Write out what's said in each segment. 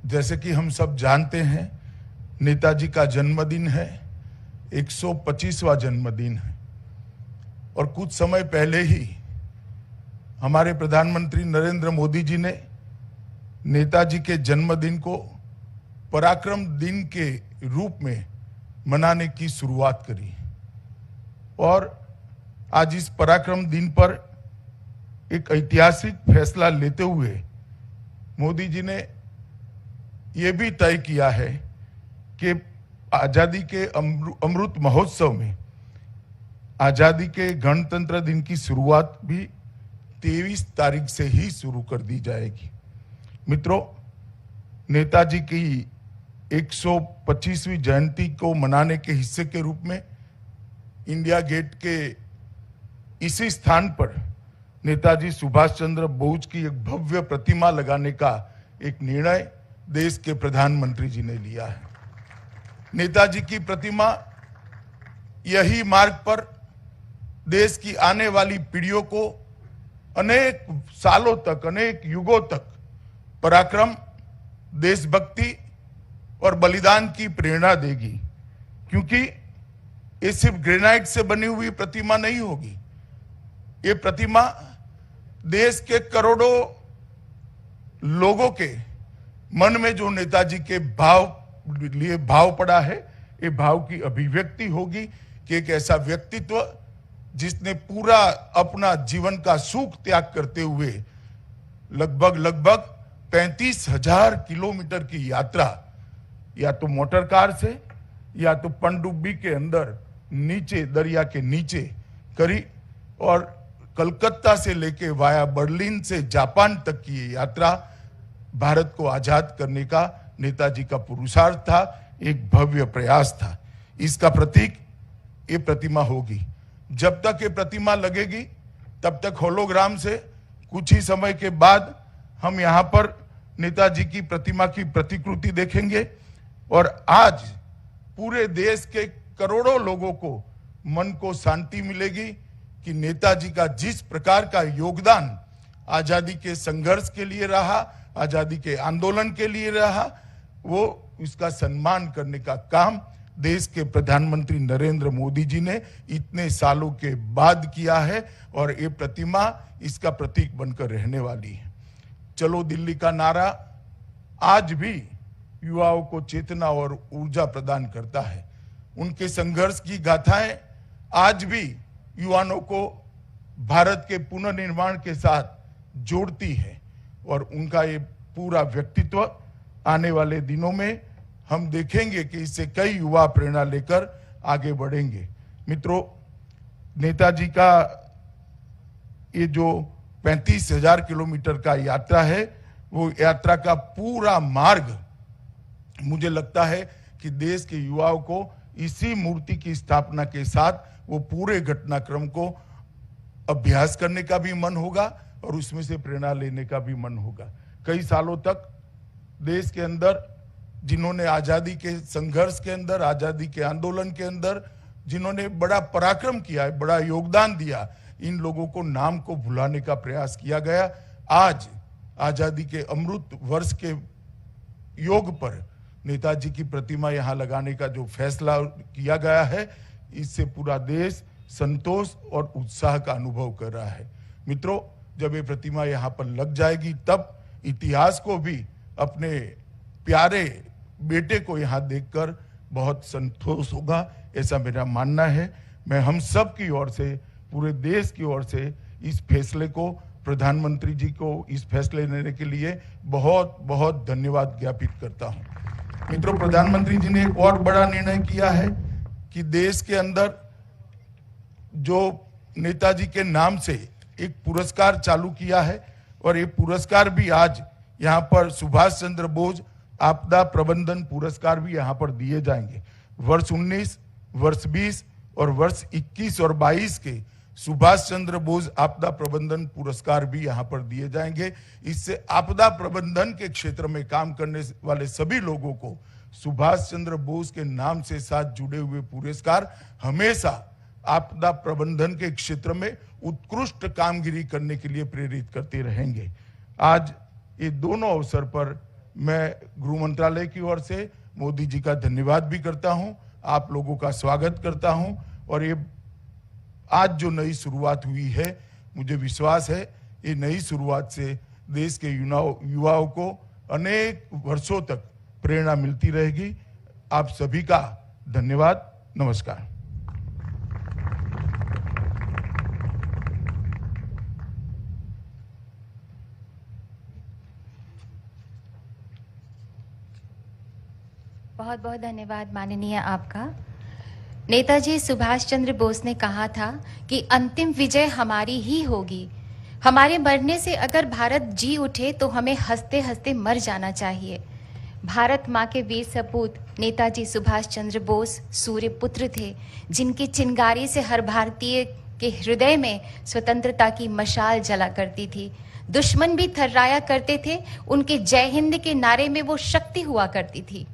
जैसे कि हम सब जानते हैं, नेताजी का जन्मदिन है, 125वां जन्मदिन है। और कुछ समय पहले ही हमारे प्रधानमंत्री नरेंद्र मोदी जी ने नेताजी के जन्मदिन को पराक्रम दिन के रूप में मनाने की शुरुआत करी। और आज इस पराक्रम दिन पर एक ऐतिहासिक फैसला लेते हुए मोदी जी ने यह भी तय किया है कि आजादी के अमृत महोत्सव में आजादी के गणतंत्र दिन की शुरुआत भी 23 तारीख से ही शुरू कर दी जाएगी। मित्रों, नेताजी की 125वीं जयंती को मनाने के हिस्से के रूप में इंडिया गेट के इसी स्थान पर नेताजी सुभाष चंद्र बोस की एक भव्य प्रतिमा लगाने का एक निर्णय देश के प्रधानमंत्री जी ने लिया है। नेताजी की प्रतिमा यही मार्ग पर देश की आने वाली पीढ़ियों को अनेक सालों तक, अनेक युगों तक पराक्रम, देशभक्ति और बलिदान की प्रेरणा देगी। क्योंकि ये सिर्फ ग्रेनाइट से बनी हुई प्रतिमा नहीं होगी। ये प्रतिमा देश के करोड़ों लोगों के मन में जो नेताजी के भाव पड़ा है, ये भाव की अभिव्यक्ति होगी कि एक ऐसा व्यक्तित्व जिसने पूरा अपना जीवन का सुख त्याग करते हुए लगभग 35,000 किलोमीटर की यात्रा या तो मोटर कार से या तो पनडुब्बी के अंदर नीचे दरिया के नीचे करी और कलकत्ता से लेके वाया बर्लिन से जापान तक की ये यात्रा भारत को आजाद करने का नेताजी का पुरुषार्थ था, एक भव्य प्रयास था। इसका प्रतीक ये प्रतिमा होगी। जब तक ये प्रतिमा लगेगी तब तक होलोग्राम से कुछ ही समय के बाद हम यहाँ पर नेताजी की प्रतिमा की प्रतिकृति देखेंगे और आज पूरे देश के करोड़ों लोगों को मन को शांति मिलेगी कि नेताजी का जिस प्रकार का योगदान आजादी के संघर्ष के लिए रहा, आजादी के आंदोलन के लिए रहा, वो इसका सम्मान करने का काम देश के प्रधानमंत्री नरेंद्र मोदी जी ने इतने सालों के बाद किया है और ये प्रतिमा इसका प्रतीक बनकर रहने वाली है। चलो दिल्ली का नारा आज भी युवाओं को चेतना और ऊर्जा प्रदान करता है। उनके संघर्ष की गाथाएं आज भी युवाओं को भारत के पुनर्निर्माण के साथ जोड़ती है और उनका ये पूरा व्यक्तित्व आने वाले दिनों में हम देखेंगे कि इससे कई युवा प्रेरणा लेकर आगे बढ़ेंगे। मित्रों, नेताजी का ये जो 35,000 किलोमीटर का यात्रा है, वो यात्रा का पूरा मार्ग मुझे लगता है कि देश के युवाओं को इसी मूर्ति की स्थापना के साथ वो पूरे घटनाक्रम को अभ्यास करने का भी मन होगा और उसमें से प्रेरणा लेने का भी मन होगा। कई सालों तक देश के अंदर जिन्होंने आजादी के संघर्ष के अंदर, आजादी के आंदोलन के अंदर जिन्होंने बड़ा पराक्रम किया है, बड़ा योगदान दिया, इन लोगों को नाम को भुलाने का प्रयास किया गया। आज आजादी के अमृत वर्ष के योग पर नेताजी की प्रतिमा यहां लगाने का जो फैसला किया गया है, इससे पूरा देश संतोष और उत्साह का अनुभव कर रहा है। मित्रों, जब ये प्रतिमा यहां पर लग जाएगी तब इतिहास को भी अपने प्यारे बेटे को यहां देखकर बहुत संतोष होगा, ऐसा मेरा मानना है। मैं हम सब की ओर से, पूरे देश की ओर से इस फैसले को, प्रधानमंत्री जी को इस फैसले लेने के लिए बहुत बहुत धन्यवाद ज्ञापित करता हूं। मित्रों, प्रधानमंत्री जी ने एक और बड़ा निर्णय किया है कि देश के अंदर जो नेताजी के नाम से एक पुरस्कार चालू किया है और ये पुरस्कार भी आज यहाँ पर सुभाष चंद्र बोस आपदा प्रबंधन पुरस्कार भी यहाँ पर दिए जाएंगे। वर्ष 19, वर्ष 20 और वर्ष 21 और 22 के सुभाष चंद्र बोस आपदा प्रबंधन पुरस्कार भी यहाँ पर दिए जाएंगे। इससे आपदा प्रबंधन के क्षेत्र में काम करने वाले सभी लोगों को सुभाष चंद्र बोस के नाम से साथ जुड़े हुए पुरस्कार हमेशा आपदा प्रबंधन के क्षेत्र में उत्कृष्ट कामगिरी करने के लिए प्रेरित करते रहेंगे। आज ये दोनों अवसर पर मैं गृह मंत्रालय की ओर से मोदी जी का धन्यवाद भी करता हूं, आप लोगों का स्वागत करता हूं। और ये आज जो नई शुरुआत हुई है, मुझे विश्वास है ये नई शुरुआत से देश के युवाओं को अनेक वर्षों तक प्रेरणा मिलती रहेगी। आप सभी का धन्यवाद। नमस्कार। बहुत बहुत धन्यवाद माननीय आपका। नेताजी सुभाष चंद्र बोस ने कहा था कि अंतिम विजय हमारी ही होगी। हमारे मरने से अगर भारत जी उठे तो हमें हंसते हंसते मर जाना चाहिए। भारत माँ के वीर सपूत नेताजी सुभाष चंद्र बोस सूर्य पुत्र थे, जिनकी चिंगारी से हर भारतीय के हृदय में स्वतंत्रता की मशाल जला करती थी। दुश्मन भी थर्राया करते थे। उनके जय हिंद के नारे में वो शक्ति हुआ करती थी।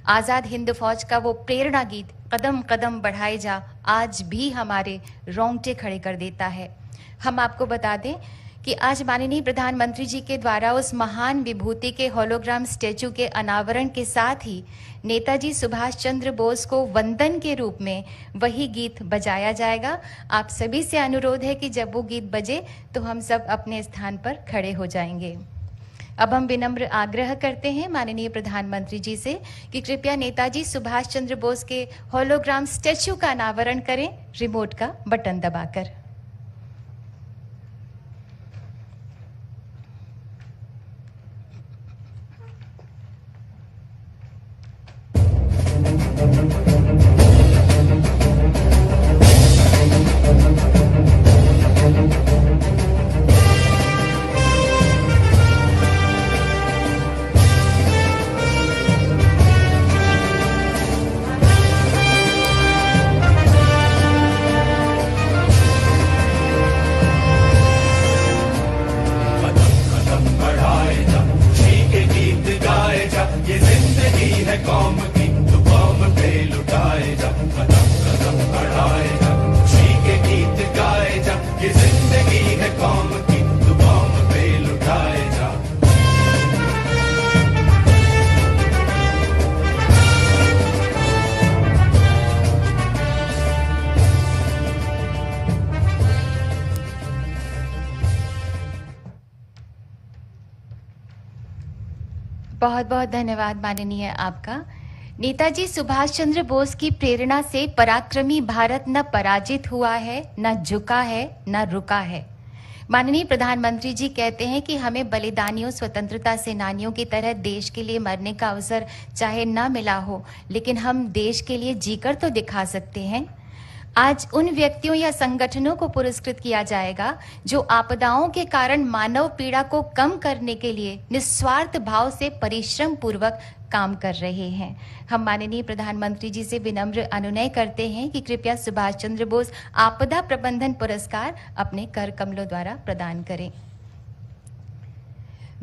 आजाद हिंद फौज का वो प्रेरणा गीत कदम कदम बढ़ाए जा आज भी हमारे रोंगटे खड़े कर देता है। हम आपको बता दें कि आज माननीय प्रधानमंत्री जी के द्वारा उस महान विभूति के होलोग्राम स्टैचू के अनावरण के साथ ही नेताजी सुभाष चंद्र बोस को वंदन के रूप में वही गीत बजाया जाएगा। आप सभी से अनुरोध है कि जब वो गीत बजे तो हम सब अपने स्थान पर खड़े हो जाएंगे। अब हम विनम्र आग्रह करते हैं माननीय प्रधानमंत्री जी से कि कृपया नेताजी सुभाष चंद्र बोस के होलोग्राम स्टैचू का अनावरण करें रिमोट का बटन दबाकर। कौम की तो कौम पे लुटाए जा, कदम कदम बढ़ाए जा, खुशी के गीत गाए जा। ये जिंदगी है कौम की तो कौम पे लुटाए जा। बहुत बहुत धन्यवाद माननीय आपका। नेताजी सुभाष चंद्र बोस की प्रेरणा से पराक्रमी भारत न पराजित हुआ है, न झुका है, न रुका है। माननीय प्रधानमंत्री जी कहते हैं कि हमें बलिदानियों स्वतंत्रता सेनानियों की तरह देश के लिए मरने का अवसर चाहे न मिला हो, लेकिन हम देश के लिए जीकर तो दिखा सकते हैं। आज उन व्यक्तियों या संगठनों को पुरस्कृत किया जाएगा जो आपदाओं के कारण मानव पीड़ा को कम करने के लिए निस्वार्थ भाव से परिश्रम पूर्वक काम कर रहे हैं। हम माननीय प्रधानमंत्री जी से विनम्र अनुनय करते हैं कि कृपया सुभाष चंद्र बोस आपदा प्रबंधन पुरस्कार अपने कर कमलों द्वारा प्रदान करें।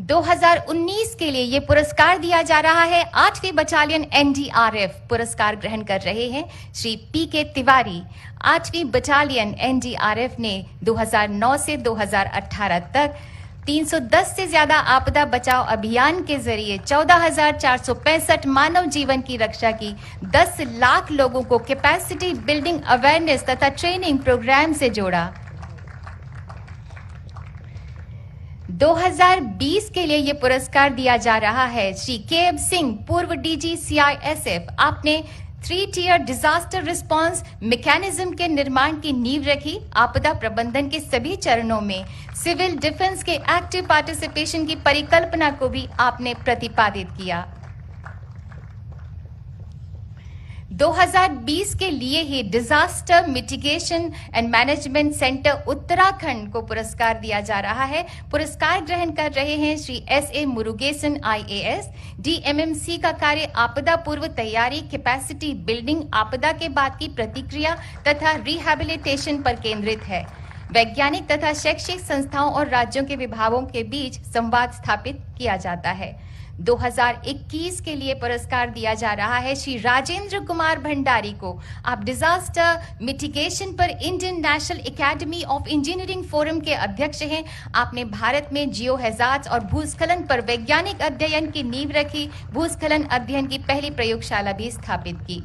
2019 के लिए ये पुरस्कार दिया जा रहा है 8वीं बटालियन एनडीआरएफ। पुरस्कार ग्रहण कर रहे हैं श्री पीके तिवारी। 8वीं बटालियन एनडीआरएफ ने 2009 से 2018 तक 310 से ज्यादा आपदा बचाव अभियान के जरिए 14,465 मानव जीवन की रक्षा की। 10 लाख लोगों को कैपेसिटी बिल्डिंग, अवेयरनेस तथा ट्रेनिंग प्रोग्राम से जोड़ा। 2020 के लिए यह पुरस्कार दिया जा रहा है श्री के सिंह, पूर्व डीजी सीआईएसएफ। आपने 3 टियर डिजास्टर रिस्पांस मैकेनिज्म के निर्माण की नींव रखी। आपदा प्रबंधन के सभी चरणों में सिविल डिफेंस के एक्टिव पार्टिसिपेशन की परिकल्पना को भी आपने प्रतिपादित किया। 2020 के लिए ही disaster mitigation and management centre Uttarakhand को पुरस्कार दिया जा रहा है। पुरस्कार ग्रहण कर रहे हैं श्री एसए मुरुगेसन आईएएस। डीएमएमसी का कार्य आपदा पूर्व तैयारी, कैपेसिटी बिल्डिंग, आपदा के बाद की प्रतिक्रिया तथा रिहैबिलिटेशन पर केंद्रित है। वैज्ञानिक तथा शैक्षिक संस्थाओं और राज्यों के विभागों के बीच संवाद स्थापित किया जाता है। 2021 के लिए पुरस्कार दिया जा रहा है श्री राजेंद्र कुमार भंडारी को। आप डिजास्टर मिटिगेशन पर Indian national academy of engineering forum के अध्यक्ष हैं। आपने भारत में जियो हैजार्ड्स और भूस्खलन पर वैज्ञानिक अध्ययन की नींव रखी, भूस्खलन अध्ययन की पहली प्रयोगशाला भी स्थापित की।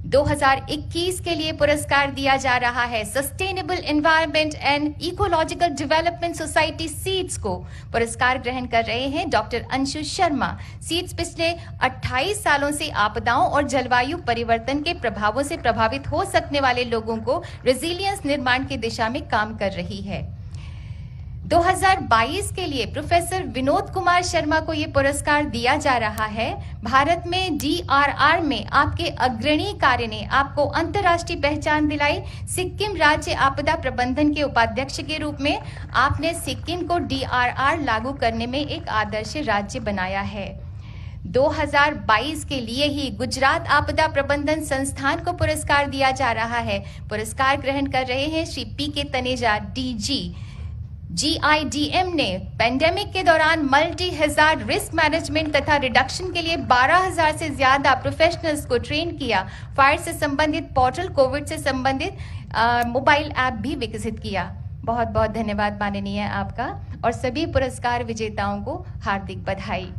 2021 के लिए पुरस्कार दिया जा रहा है sustainable environment and ecological development society seeds को। पुरस्कार ग्रहण कर रहे हैं डॉक्टर अंशु शर्मा। सीड्स पिछले 28 सालों से आपदाओं और जलवायु परिवर्तन के प्रभावों से प्रभावित हो सकने वाले लोगों को रेजिलियंस निर्माण की दिशा में काम कर रही है। 2022 के लिए प्रोफेसर विनोद कुमार शर्मा को यह पुरस्कार दिया जा रहा है। भारत में DRR में आपके अग्रणी कार्य ने आपको अंतर्राष्ट्रीय पहचान दिलाई। सिक्किम राज्य आपदा प्रबंधन के उपाध्यक्ष के रूप में आपने सिक्किम को DRR लागू करने में एक आदर्श राज्य बनाया है। 2022 के लिए ही गुजरात आपदा प्रबंधन संस्थान को पुरस्कार दिया जा रहा है। पुरस्कार ग्रहण कर रहे हैं Shri PK Taneja DG। GIDM ने पेंडेमिक के दौरान मल्टी हैजार्ड रिस्क मैनेजमेंट तथा रिडक्शन के लिए 12,000 से ज्यादा प्रोफेशनल्स को ट्रेन किया। फायर से संबंधित पोर्टल, कोविड से संबंधित मोबाइल ऐप भी विकसित किया। बहुत बहुत धन्यवाद माननीय आपका और सभी पुरस्कार विजेताओं को हार्दिक बधाई।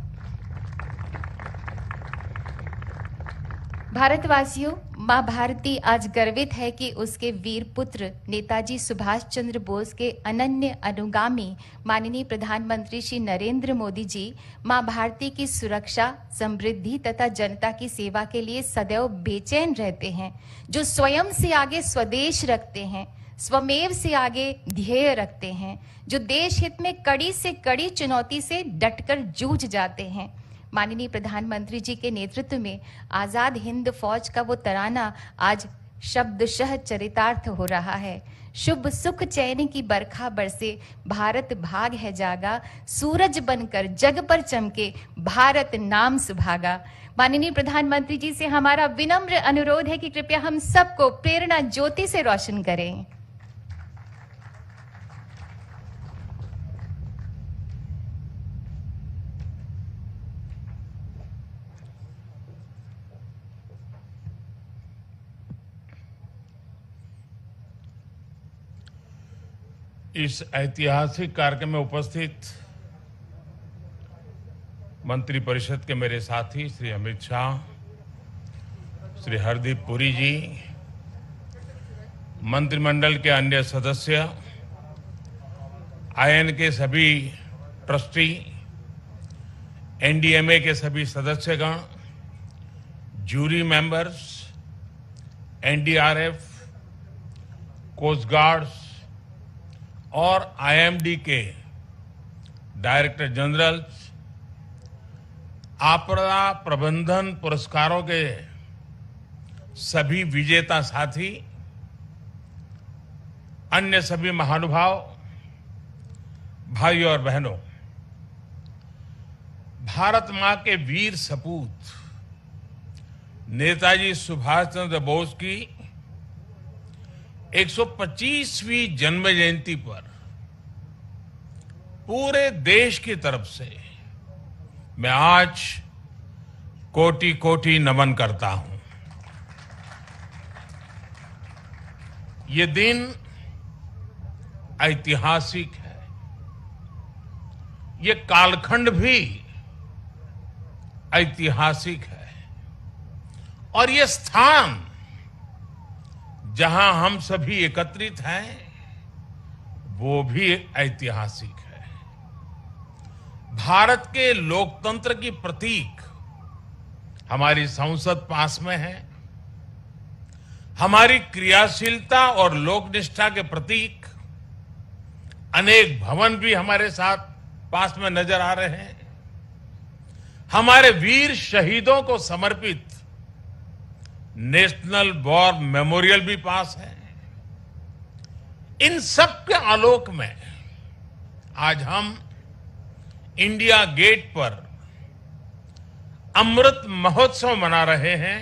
भारतवासियों, मां भारती आज गर्वित है कि उसके वीर पुत्र नेताजी सुभाष चंद्र बोस के अनन्य अनुगामी माननीय प्रधानमंत्री श्री नरेंद्र मोदी जी मां भारती की सुरक्षा, समृद्धि तथा जनता की सेवा के लिए सदैव बेचैन रहते हैं, जो स्वयं से आगे स्वदेश रखते हैं, स्वमेव से आगे ध्येय रखते हैं, जो देश हित में कड़ी से कड़ी चुनौती से डटकर जूझ जाते हैं। माननीय प्रधानमंत्री जी के नेतृत्व में आजाद हिंद फौज का वो तराना आज शब्दशः चरितार्थ हो रहा है। शुभ सुख चैन की बरखा बरसे, भारत भाग है जागा, सूरज बनकर जग पर चमके, भारत नाम सुभागा। माननीय प्रधानमंत्री जी से हमारा विनम्र अनुरोध है कि कृपया हम सबको प्रेरणा ज्योति से रोशन करें। इस ऐतिहासिक कार्यक्रम में उपस्थित मंत्रिपरिषद के मेरे साथी श्री अमित शाह, श्री हरदीप पुरी जी, मंत्रिमंडल के अन्य सदस्य, IN के सभी ट्रस्टी, NDMA के सभी सदस्यगण, jury members, NDRF, coast guards और IMD के डायरेक्टर जनरल, आपदा प्रबंधन पुरस्कारों के सभी विजेता साथी, अन्य सभी महानुभाव, भाइयों और बहनों, भारत मां के वीर सपूत नेताजी सुभाष चंद्र बोस की 125वीं जन्म जयंती पर पूरे देश की तरफ से मैं आज कोटि कोटि नमन करता हूं। ये दिन ऐतिहासिक है, ये कालखंड भी ऐतिहासिक है और ये स्थान जहां हम सभी एकत्रित हैं वो भी ऐतिहासिक है। भारत के लोकतंत्र की प्रतीक हमारी संसद पास में है, हमारी क्रियाशीलता और लोकनिष्ठा के प्रतीक अनेक भवन भी हमारे साथ पास में नजर आ रहे हैं, हमारे वीर शहीदों को समर्पित नेशनल वॉर मेमोरियल भी पास है। इन सब के आलोक में आज हम इंडिया गेट पर अमृत महोत्सव मना रहे हैं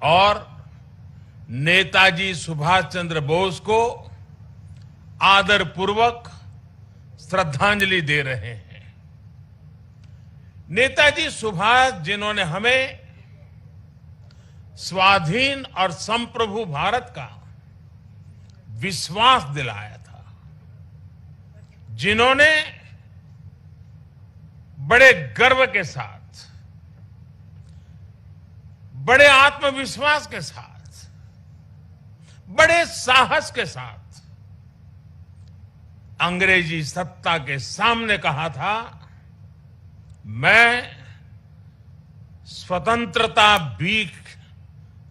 और नेताजी सुभाष चंद्र बोस को आदरपूर्वक श्रद्धांजलि दे रहे हैं। नेताजी सुभाष जिन्होंने हमें स्वाधीन और संप्रभु भारत का विश्वास दिलाया था, जिन्होंने बड़े गर्व के साथ, बड़े आत्मविश्वास के साथ, बड़े साहस के साथ अंग्रेजी सत्ता के सामने कहा था, मैं स्वतंत्रता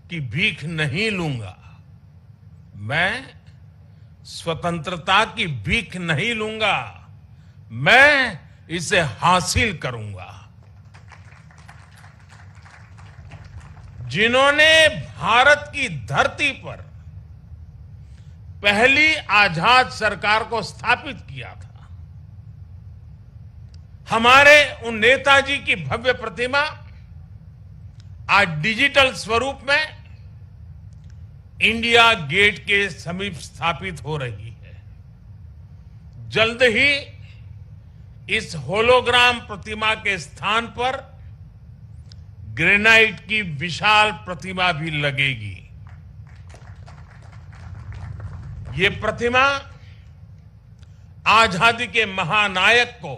की भीख नहीं लूंगा, मैं स्वतंत्रता की भीख नहीं लूंगा, मैं इसे हासिल करूंगा। जिन्होंने भारत की धरती पर पहली आजाद सरकार को स्थापित किया था, हमारे उन नेताजी की भव्य प्रतिमा आज डिजिटल स्वरूप में इंडिया गेट के समीप स्थापित हो रही है। जल्द ही इस होलोग्राम प्रतिमा के स्थान पर ग्रेनाइट की विशाल प्रतिमा भी लगेगी। ये प्रतिमा आजादी के महानायक को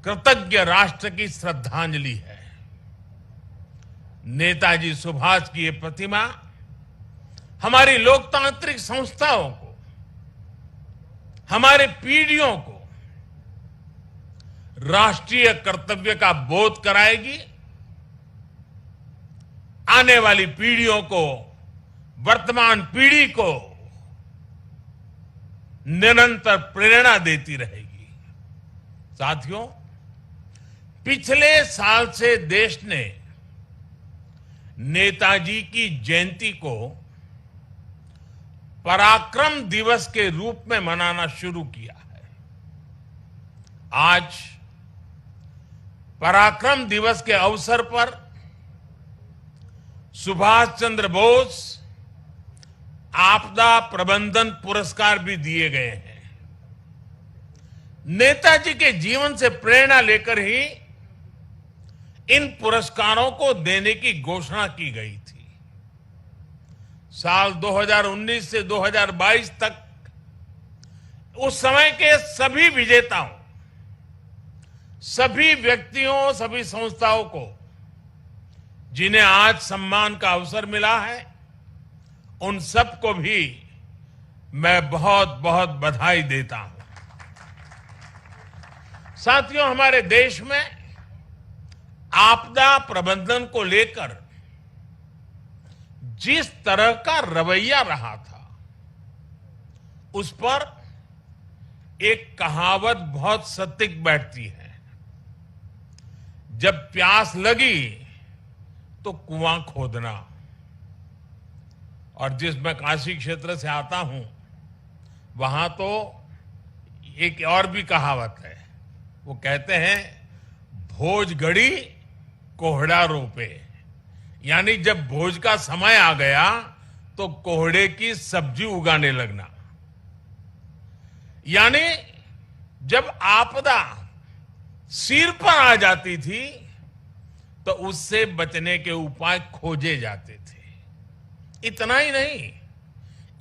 कृतज्ञ राष्ट्र की श्रद्धांजलि है। नेताजी सुभाष की ये प्रतिमा हमारी लोकतांत्रिक संस्थाओं को, हमारे पीढ़ियों को राष्ट्रीय कर्तव्य का बोध कराएगी, आने वाली पीढ़ियों को, वर्तमान पीढ़ी को निरंतर प्रेरणा देती रहेगी। साथियों, पिछले साल से देश ने नेताजी की जयंती को पराक्रम दिवस के रूप में मनाना शुरू किया है। आज पराक्रम दिवस के अवसर पर सुभाष चंद्र बोस आपदा प्रबंधन पुरस्कार भी दिए गए हैं। नेताजी के जीवन से प्रेरणा लेकर ही इन पुरस्कारों को देने की घोषणा की गई थी। साल 2019 से 2022 तक उस समय के सभी विजेताओं, सभी व्यक्तियों, सभी संस्थाओं को जिन्हें आज सम्मान का अवसर मिला है, उन सबको भी मैं बहुत बहुत बधाई देता हूं। साथियों, हमारे देश में आपदा प्रबंधन को लेकर जिस तरह का रवैया रहा था, उस पर एक कहावत बहुत सटीक बैठती है, जब प्यास लगी तो कुआं खोदना। और जिस मैं काशी क्षेत्र से आता हूं, वहां तो एक और भी कहावत है। वो कहते हैं, भोज गड़ी कोहड़ा रोपे, यानी जब भोज का समय आ गया तो कोहड़े की सब्जी उगाने लगना। यानी जब आपदा सिर पर आ जाती थी तो उससे बचने के उपाय खोजे जाते थे। इतना ही नहीं,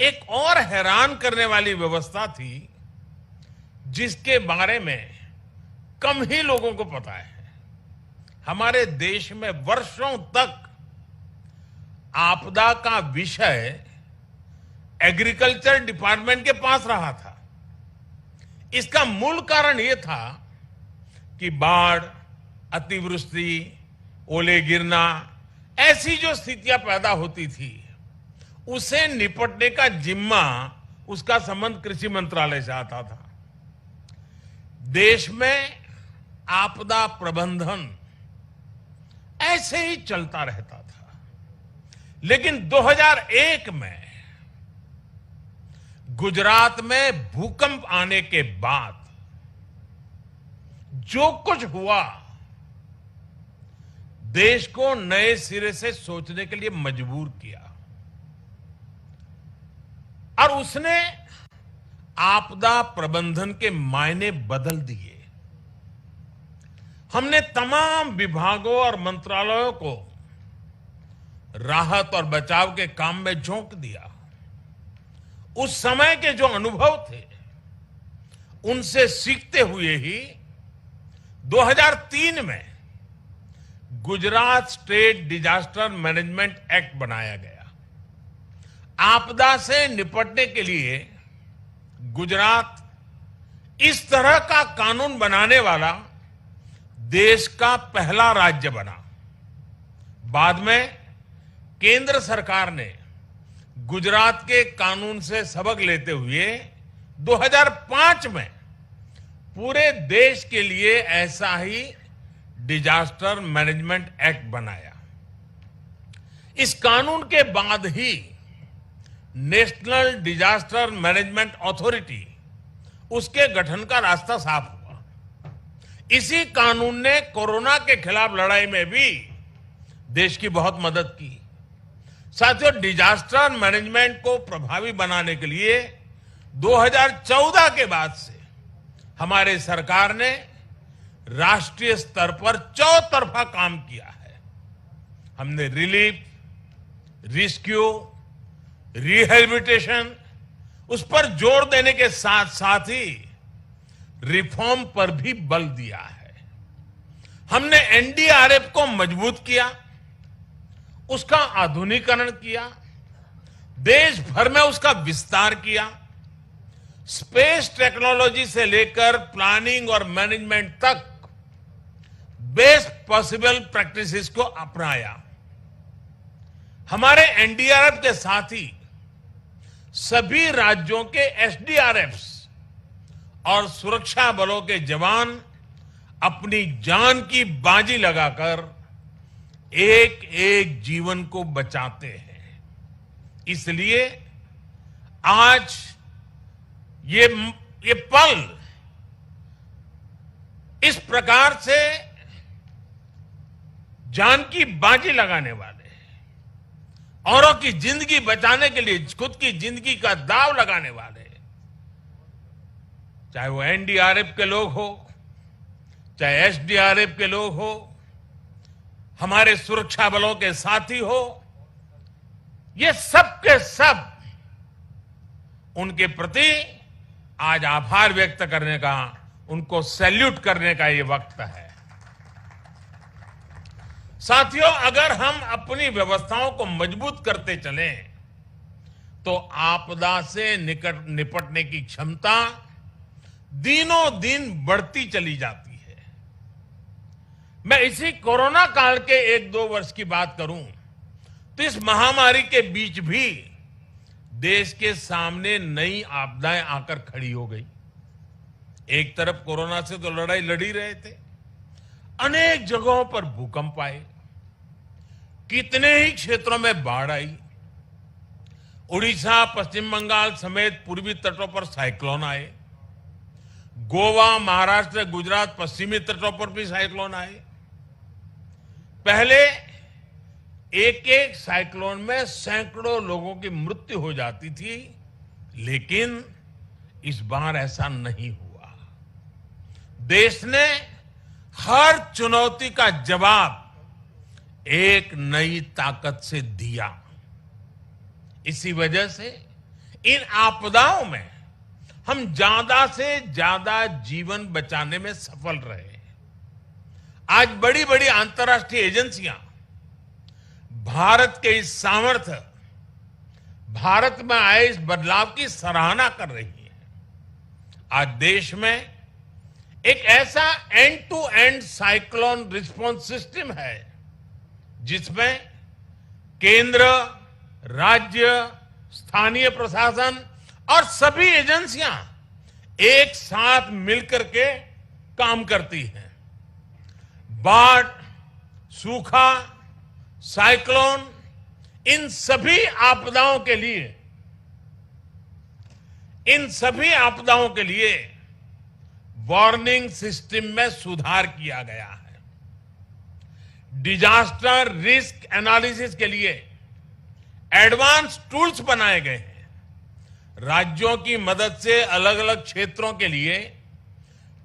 एक और हैरान करने वाली व्यवस्था थी जिसके बारे में कम ही लोगों को पता है। हमारे देश में वर्षों तक आपदा का विषय एग्रीकल्चर डिपार्टमेंट के पास रहा था। इसका मूल कारण यह था कि बाढ़, अतिवृष्टि, ओले गिरना, ऐसी जो स्थितियां पैदा होती थी, उसे निपटने का जिम्मा, उसका संबंध कृषि मंत्रालय से आता था। देश में आपदा प्रबंधन ऐसे ही चलता रहता था। लेकिन 2001 में गुजरात में भूकंप आने के बाद जो कुछ हुआ, देश को नए सिरे से सोचने के लिए मजबूर किया और उसने आपदा प्रबंधन के मायने बदल दिए। हमने तमाम विभागों और मंत्रालयों को राहत और बचाव के काम में झोंक दिया। उस समय के जो अनुभव थे उनसे सीखते हुए ही 2003 में Gujarat state disaster management act बनाया गया। आपदा से निपटने के लिए गुजरात इस तरह का कानून बनाने वाला देश का पहला राज्य बना। बाद में केंद्र सरकार ने गुजरात के कानून से सबक लेते हुए 2005 में पूरे देश के लिए ऐसा ही डिजास्टर मैनेजमेंट एक्ट बनाया। इस कानून के बाद ही नेशनल डिजास्टर मैनेजमेंट अथॉरिटी, उसके गठन का रास्ता साफ हुआ। इसी कानून ने कोरोना के खिलाफ लड़ाई में भी देश की बहुत मदद की। साथियों, डिजास्टर मैनेजमेंट को प्रभावी बनाने के लिए 2014 के बाद से हमारे सरकार ने राष्ट्रीय स्तर पर चौतरफा काम किया है। हमने रिलीफ, रेस्क्यू, रिहेबिलिटेशन, उस पर जोर देने के साथ साथ ही रिफॉर्म पर भी बल दिया है। हमने एनडीआरएफ को मजबूत किया, उसका आधुनिकीकरण किया, देश भर में उसका विस्तार किया, स्पेस टेक्नोलॉजी से लेकर प्लानिंग और मैनेजमेंट तक बेस्ट पॉसिबल प्रैक्टिसेस को अपनाया। हमारे एनडीआरएफ के साथ ही सभी राज्यों के एसडीआरएफ्स और सुरक्षा बलों के जवान अपनी जान की बाजी लगाकर एक एक जीवन को बचाते हैं। इसलिए आज ये पल इस प्रकार से जान की बाजी लगाने वाले, औरों की जिंदगी बचाने के लिए खुद की जिंदगी का दाव लगाने वाले, चाहे वो एनडीआरएफ के लोग हो, चाहे एसडीआरएफ के लोग हो, हमारे सुरक्षा बलों के साथी हो, ये सब के सब उनके प्रति आज आभार व्यक्त करने का, उनको सैल्यूट करने का ये वक्त है। साथियों, अगर हम अपनी व्यवस्थाओं को मजबूत करते चलें तो आपदा से निपटने की क्षमता दिनों दिन बढ़ती चली जाती है। मैं इसी कोरोना काल के 1-2 वर्ष की बात करूं तो इस महामारी के बीच भी देश के सामने नई आपदाएं आकर खड़ी हो गई। एक तरफ कोरोना से तो लड़ाई लड़ी रहे थे, अनेक जगहों पर भूकंप आए, कितने ही क्षेत्रों में बाढ़ आई, उड़ीसा, पश्चिम बंगाल समेत पूर्वी तटों पर साइक्लोन आए, गोवा, महाराष्ट्र, गुजरात, पश्चिमी तटों पर भी साइक्लोन आए। पहले एक एक साइक्लोन में सैकड़ों लोगों की मृत्यु हो जाती थी, लेकिन इस बार ऐसा नहीं हुआ। देश ने हर चुनौती का जवाब एक नई ताकत से दिया। इसी वजह से इन आपदाओं में हम ज्यादा से ज्यादा जीवन बचाने में सफल रहे। आज बड़ी बड़ी अंतर्राष्ट्रीय एजेंसियां भारत के इस सामर्थ्य, भारत में आए इस बदलाव की सराहना कर रही है। आज देश में एक ऐसा end to end cyclone response system है जिसमें केंद्र, राज्य, स्थानीय प्रशासन और सभी एजेंसियां एक साथ मिलकर के काम करती हैं। बाढ़, सूखा, साइक्लोन, इन सभी आपदाओं के लिए वार्निंग सिस्टम में सुधार किया गया है। डिजास्टर रिस्क एनालिसिस के लिए एडवांस टूल्स बनाए गए हैं। राज्यों की मदद से अलग अलग क्षेत्रों के लिए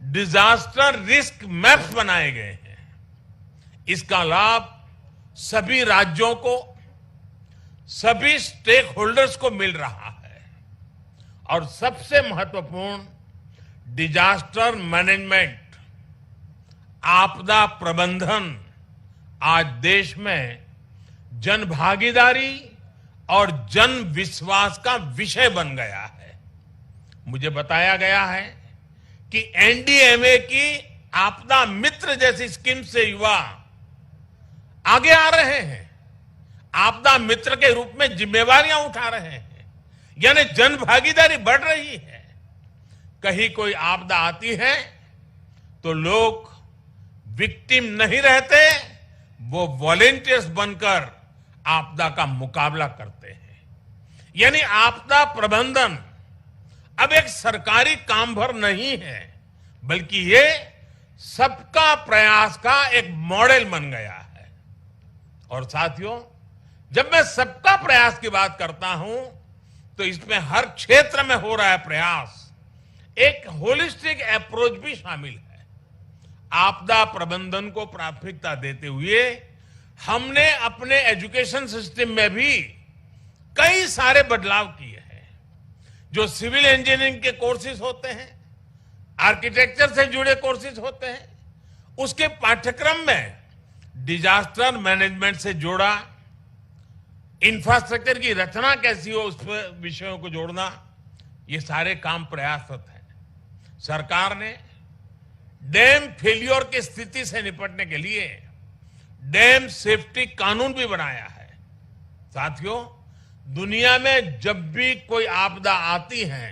डिजास्टर रिस्क मैप्स बनाए गए हैं। इसका लाभ सभी राज्यों को, सभी स्टेक होल्डर्स को मिल रहा है। और सबसे महत्वपूर्ण, डिजास्टर मैनेजमेंट, आपदा प्रबंधन आज देश में जन भागीदारी और जन विश्वास का विषय बन गया है। मुझे बताया गया है कि एनडीएमए की आपदा मित्र जैसी स्कीम से युवा आगे आ रहे हैं, आपदा मित्र के रूप में जिम्मेवारियां उठा रहे हैं, यानी जन भागीदारी बढ़ रही है। कहीं कोई आपदा आती है तो लोग विक्टिम नहीं रहते, वो वॉलेंटियर्स बनकर आपदा का मुकाबला करते हैं। यानी आपदा प्रबंधन अब एक सरकारी काम भर नहीं है, बल्कि ये सबका प्रयास का एक मॉडल बन गया है। और साथियों, जब मैं सबका प्रयास की बात करता हूं तो इसमें हर क्षेत्र में हो रहा है प्रयास, एक होलिस्टिक अप्रोच भी शामिल है। आपदा प्रबंधन को प्राथमिकता देते हुए हमने अपने एजुकेशन सिस्टम में भी कई सारे बदलाव किए हैं। जो सिविल इंजीनियरिंग के कोर्सेज होते हैं, आर्किटेक्चर से जुड़े कोर्सेज होते हैं, उसके पाठ्यक्रम में डिजास्टर मैनेजमेंट से जोड़ा, इंफ्रास्ट्रक्चर की रचना कैसी हो, उस विषयों को जोड़ना, ये सारे काम प्रयासरत हैं। सरकार ने डैम फेलियर की स्थिति से निपटने के लिए डैम सेफ्टी कानून भी बनाया है। साथियों, दुनिया में जब भी कोई आपदा आती है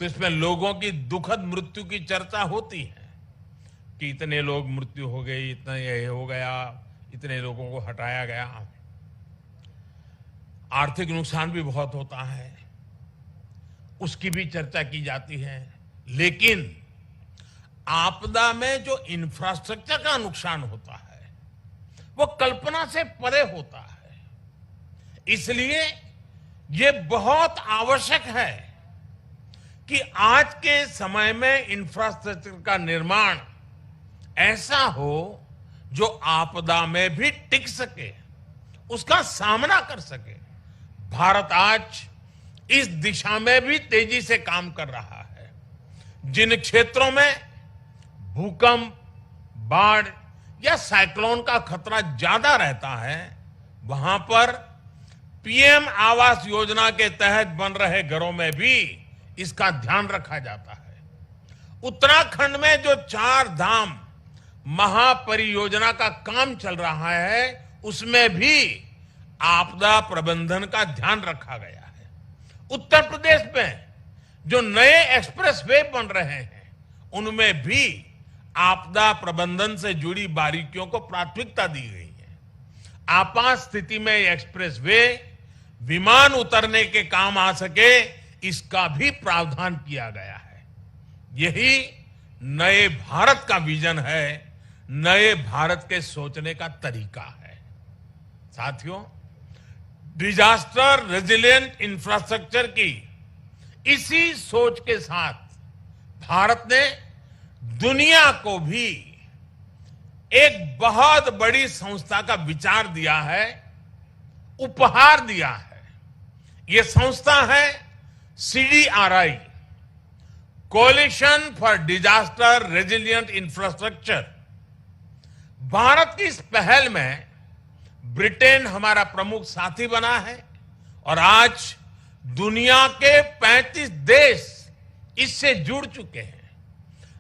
तो इसमें लोगों की दुखद मृत्यु की चर्चा होती है कि इतने लोग मृत्यु हो गई, इतना ये हो गया, इतने लोगों को हटाया गया। आर्थिक नुकसान भी बहुत होता है, उसकी भी चर्चा की जाती है। लेकिन आपदा में जो इंफ्रास्ट्रक्चर का नुकसान होता है वो कल्पना से परे होता है। इसलिए ये बहुत आवश्यक है कि आज के समय में इंफ्रास्ट्रक्चर का निर्माण ऐसा हो जो आपदा में भी टिक सके, उसका सामना कर सके। भारत आज इस दिशा में भी तेजी से काम कर रहा है। जिन क्षेत्रों में भूकंप, बाढ़ या साइक्लोन का खतरा ज्यादा रहता है, वहां पर पीएम आवास योजना के तहत बन रहे घरों में भी इसका ध्यान रखा जाता है। उत्तराखंड में जो 4 धाम महापरियोजना का काम चल रहा है, उसमें भी आपदा प्रबंधन का ध्यान रखा गया है। उत्तर प्रदेश में जो नए एक्सप्रेस वे बन रहे हैं, उनमें भी आपदा प्रबंधन से जुड़ी बारीकियों को प्राथमिकता दी गई है। आपात स्थिति में एक्सप्रेस वे विमान उतरने के काम आ सके, इसका भी प्रावधान किया गया है। यही नए भारत का विजन है, नए भारत के सोचने का तरीका है। साथियों, डिजास्टर रेजिलिएंट इंफ्रास्ट्रक्चर की इसी सोच के साथ भारत ने दुनिया को भी एक बहुत बड़ी संस्था का विचार दिया है, उपहार दिया है। यह संस्था है CDRI, coalition for disaster resilient infrastructure. Bharat की इस पहल में ब्रिटेन हमारा प्रमुख साथी बना है और आज दुनिया के 35 देश इससे जुड़ चुके हैं।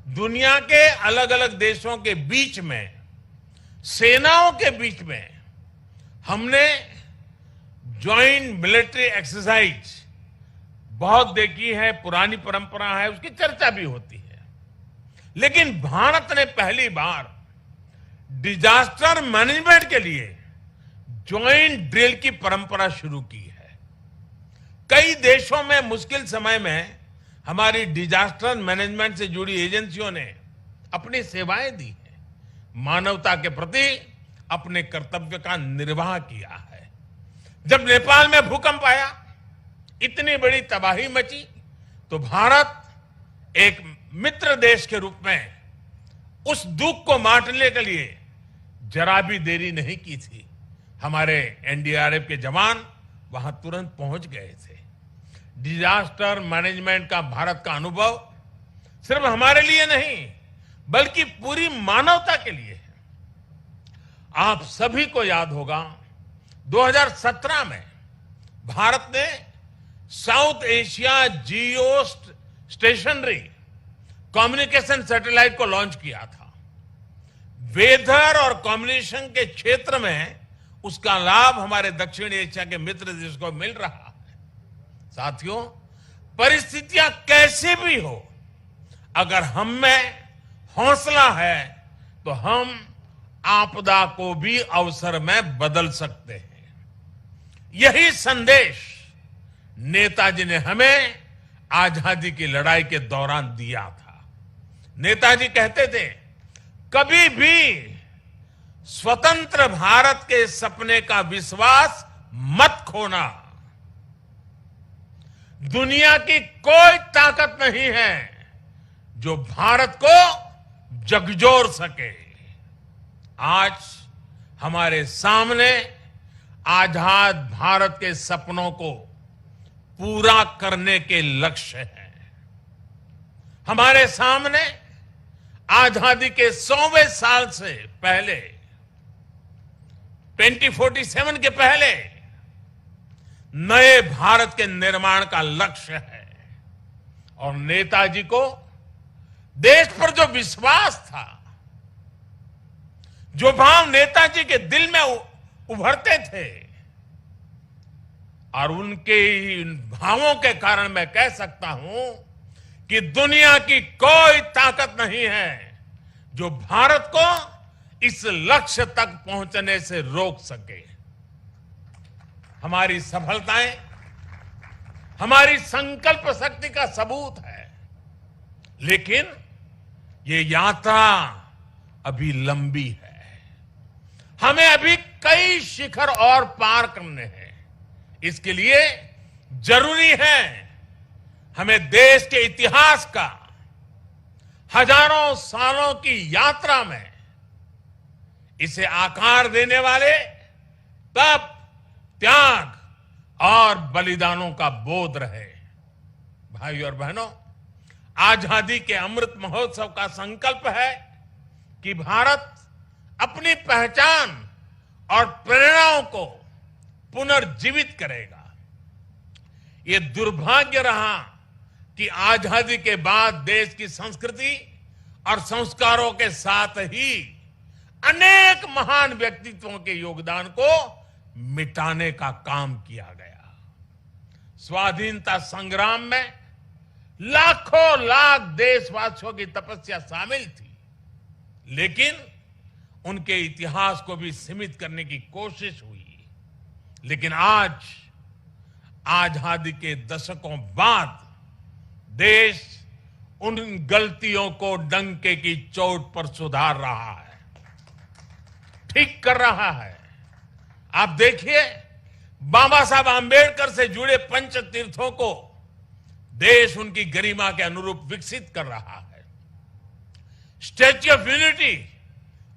दुनिया के अलग अलग देशों के बीच में, सेनाओं के बीच में हमने ज्वाइंट मिलिट्री एक्सरसाइज बहुत देखी है, पुरानी परंपरा है, उसकी चर्चा भी होती है। लेकिन भारत ने पहली बार डिजास्टर मैनेजमेंट के लिए ज्वाइंट ड्रिल की परंपरा शुरू की है। कई देशों में मुश्किल समय में हमारी डिजास्टर मैनेजमेंट से जुड़ी एजेंसियों ने अपनी सेवाएं दी हैं, मानवता के प्रति अपने कर्तव्य का निर्वाह किया है। जब नेपाल में भूकंप आया, इतनी बड़ी तबाही मची, तो भारत एक मित्र देश के रूप में उस दुख को बांटने के लिए जरा भी देरी नहीं की थी। हमारे एनडीआरएफ के जवान वहां तुरंत पहुंच गए थे। डिजास्टर मैनेजमेंट का भारत का अनुभव सिर्फ हमारे लिए नहीं बल्कि पूरी मानवता के लिए है। आप सभी को याद होगा 2017 में भारत ने साउथ एशिया जियो स्टेशनरी कम्युनिकेशन सैटेलाइट को लॉन्च किया था। वेदर और कम्युनिकेशन के क्षेत्र में उसका लाभ हमारे दक्षिण एशिया के मित्र देश को मिल रहा है। साथियों, परिस्थितियां कैसे भी हो, अगर हम में हौसला है तो हम आपदा को भी अवसर में बदल सकते हैं। यही संदेश नेताजी ने हमें आजादी की लड़ाई के दौरान दिया था। नेताजी कहते थे, कभी भी स्वतंत्र भारत के सपने का विश्वास मत खोना। दुनिया की कोई ताकत नहीं है जो भारत को झकझोर सके। आज हमारे सामने आजाद भारत के सपनों को पूरा करने के लक्ष्य हैं। हमारे सामने आजादी के 100वें साल से पहले 2047 के पहले नए भारत के निर्माण का लक्ष्य है। और नेताजी को देश पर जो विश्वास था, जो भाव नेताजी के दिल में उभरते थे, और उनके इन भावों के कारण मैं कह सकता हूं कि दुनिया की कोई ताकत नहीं है जो भारत को इस लक्ष्य तक पहुंचने से रोक सके। हमारी सफलताएं हमारी संकल्प शक्ति का सबूत है, लेकिन ये यात्रा अभी लंबी है। हमें अभी कई शिखर और पार करने हैं। इसके लिए जरूरी है हमें देश के इतिहास का हजारों सालों की यात्रा में इसे आकार देने वाले तप, त्याग और बलिदानों का बोध रहे। भाई और बहनों, आजादी के अमृत महोत्सव का संकल्प है कि भारत अपनी पहचान और प्रेरणाओं को पुनर्जीवित करेगा। ये दुर्भाग्य रहा कि आजादी के बाद देश की संस्कृति और संस्कारों के साथ ही अनेक महान व्यक्तित्वों के योगदान को मिटाने का काम किया गया। स्वाधीनता संग्राम में लाखों लाख देशवासियों की तपस्या शामिल थी, लेकिन उनके इतिहास को भी सीमित करने की कोशिश हुई। लेकिन आज आजादी के दशकों बाद देश उन गलतियों को डंके की चोट पर सुधार रहा है, ठीक कर रहा है। आप देखिए, बाबा साहब आंबेडकर से जुड़े पंच तीर्थों को देश उनकी गरिमा के अनुरूप विकसित कर रहा है। स्टैच्यू ऑफ यूनिटी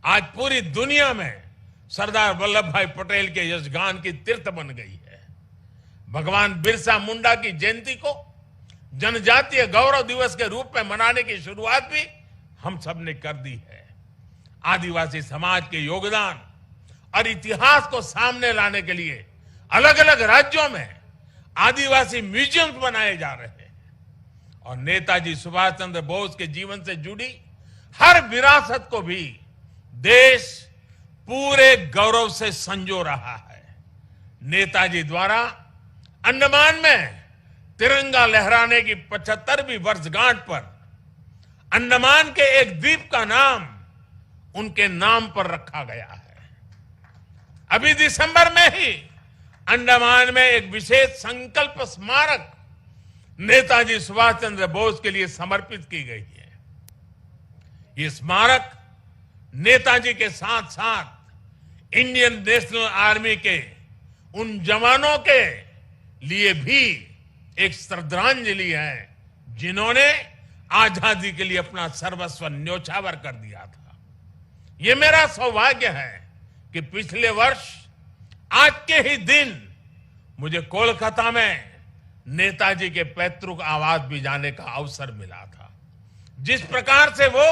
आज पूरी दुनिया में सरदार वल्लभ भाई पटेल के यशगान की तीर्थ बन गई है। भगवान बिरसा मुंडा की जयंती को जनजातीय गौरव दिवस के रूप में मनाने की शुरुआत भी हम सब ने कर दी है। आदिवासी समाज के योगदान और इतिहास को सामने लाने के लिए अलग अलग राज्यों में आदिवासी म्यूजियम बनाए जा रहे हैं और नेताजी सुभाष चंद्र बोस के जीवन से जुड़ी हर विरासत को भी देश पूरे गौरव से संजो रहा है। नेताजी द्वारा अंडमान में तिरंगा लहराने की 75वीं वर्षगांठ पर अंडमान के एक द्वीप का नाम उनके नाम पर रखा गया है। अभी दिसंबर में ही अंडमान में एक विशेष संकल्प स्मारक नेताजी सुभाष चंद्र बोस के लिए समर्पित की गई है। ये स्मारक नेताजी के साथ साथ इंडियन नेशनल आर्मी के उन जवानों के लिए भी एक श्रद्धांजलि है जिन्होंने आजादी के लिए अपना सर्वस्व न्योछावर कर दिया था। ये मेरा सौभाग्य है कि पिछले वर्ष आज के ही दिन मुझे कोलकाता में नेताजी के पैतृक आवास भी जाने का अवसर मिला था। जिस प्रकार से वो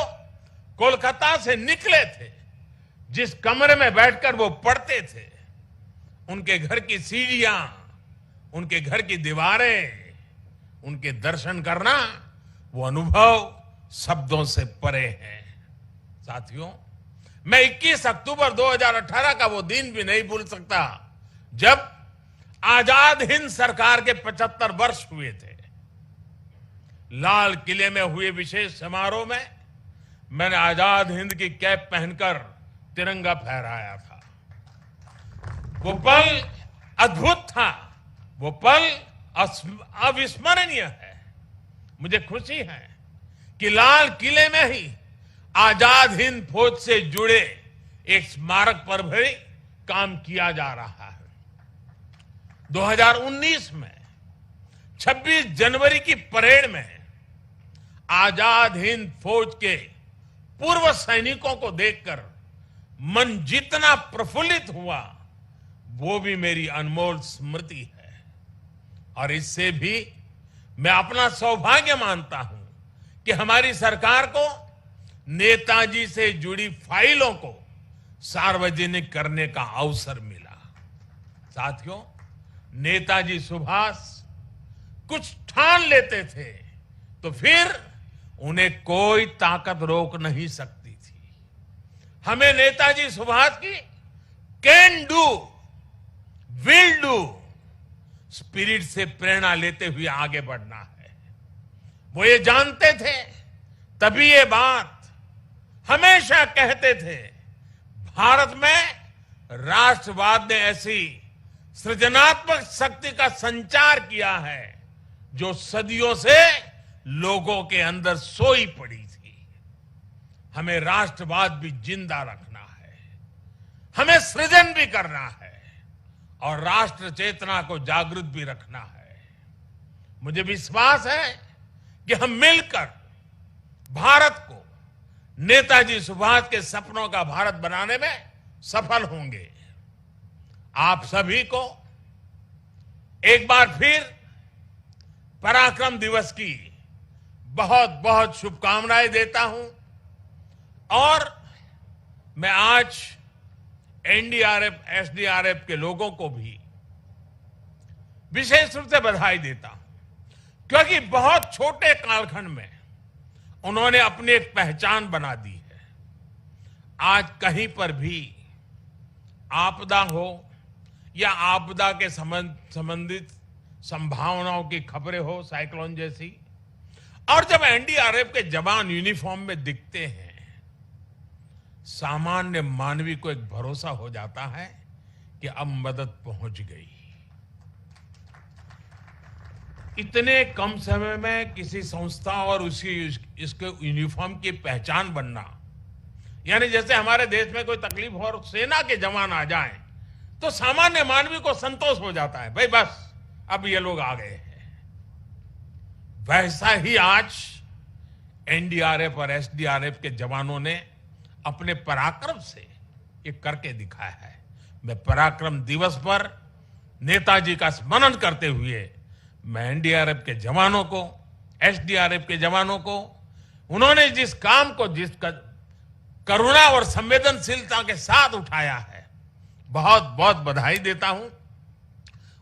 कोलकाता से निकले थे, जिस कमरे में बैठकर वो पढ़ते थे, उनके घर की सीढ़ियां, उनके घर की दीवारें, उनके दर्शन करना, वो अनुभव शब्दों से परे है। साथियों, मैं 21 अक्टूबर 2018 का वो दिन भी नहीं भूल सकता जब आजाद हिंद सरकार के 75 वर्ष हुए थे। लाल किले में हुए विशेष समारोह में मैंने आजाद हिंद की कैप पहनकर तिरंगा फहराया था। वो पल अद्भुत था, वो पल अविस्मरणीय है। मुझे खुशी है कि लाल किले में ही आजाद हिंद फौज से जुड़े एक स्मारक पर भी काम किया जा रहा है। 2019 में 26 जनवरी की परेड में आजाद हिंद फौज के पूर्व सैनिकों को देखकर मन जितना प्रफुल्लित हुआ, वो भी मेरी अनमोल स्मृति है। और इससे भी मैं अपना सौभाग्य मानता हूं कि हमारी सरकार को नेताजी से जुड़ी फाइलों को सार्वजनिक करने का अवसर मिला। साथियों, नेताजी सुभाष कुछ ठान लेते थे तो फिर उन्हें कोई ताकत रोक नहीं सकती थी। हमें नेताजी सुभाष की can do, will do spirit से प्रेरणा लेते हुए आगे बढ़ना है। वो ये जानते थे, तभी ये बात हमेशा कहते थे, भारत में राष्ट्रवाद ने ऐसी सृजनात्मक शक्ति का संचार किया है जो सदियों से लोगों के अंदर सोई पड़ी थी। हमें राष्ट्रवाद भी जिंदा रखना है, हमें सृजन भी करना है और राष्ट्र चेतना को जागृत भी रखना है। मुझे विश्वास है कि हम मिलकर भारत को नेताजी सुभाष के सपनों का भारत बनाने में सफल होंगे। आप सभी को एक बार फिर पराक्रम दिवस की बहुत बहुत शुभकामनाएं देता हूं और मैं आज एनडीआरएफ, एसडीआरएफ के लोगों को भी विशेष रूप से बधाई देता हूं, क्योंकि बहुत छोटे कालखंड में उन्होंने अपनी एक पहचान बना दी है। आज कहीं पर भी आपदा हो या आपदा के संबंधित संभावनाओं की खबरें हो, साइक्लोन जैसी, और जब एनडीआरएफ के जवान यूनिफॉर्म में दिखते हैं, सामान्य मानवी को एक भरोसा हो जाता है कि अब मदद पहुंच गई। इतने कम समय में किसी संस्था और इसके यूनिफॉर्म की पहचान बनना, यानी जैसे हमारे देश में कोई तकलीफ हो और सेना के जवान आ जाएं, तो सामान्य मानवी को संतोष हो जाता है, भाई बस अब ये लोग आ गए हैं। वैसा ही आज एनडीआरएफ और एसडीआरएफ के जवानों ने अपने पराक्रम से ये करके दिखाया है। मैं पराक्रम दिवस पर नेताजी का स्मरण करते हुए मैं एनडीआरएफ के जवानों को, एसडीआरएफ के जवानों को, उन्होंने जिस काम को जिस करुणा और संवेदनशीलता के साथ उठाया है, बहुत बहुत बधाई देता हूं,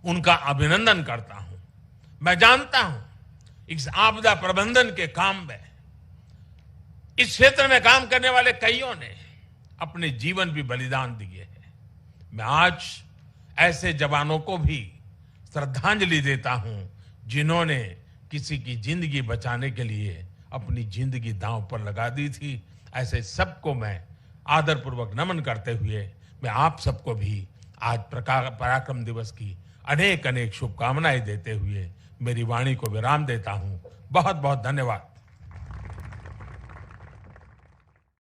उनका अभिनंदन करता हूं। मैं जानता हूं इस आपदा प्रबंधन के काम में, इस क्षेत्र में काम करने वाले कईयों ने अपने जीवन भी बलिदान दिए हैं। मैं आज ऐसे जवानों को भी श्रद्धांजलि देता हूं जिन्होंने किसी की जिंदगी बचाने के लिए अपनी जिंदगी दांव पर लगा दी थी। ऐसे सबको मैं आदरपूर्वक नमन करते हुए मैं आप सबको भी आज पराक्रम दिवस की अनेक अनेक शुभकामनाएं देते हुए मेरी वाणी को विराम देता हूं। बहुत बहुत धन्यवाद।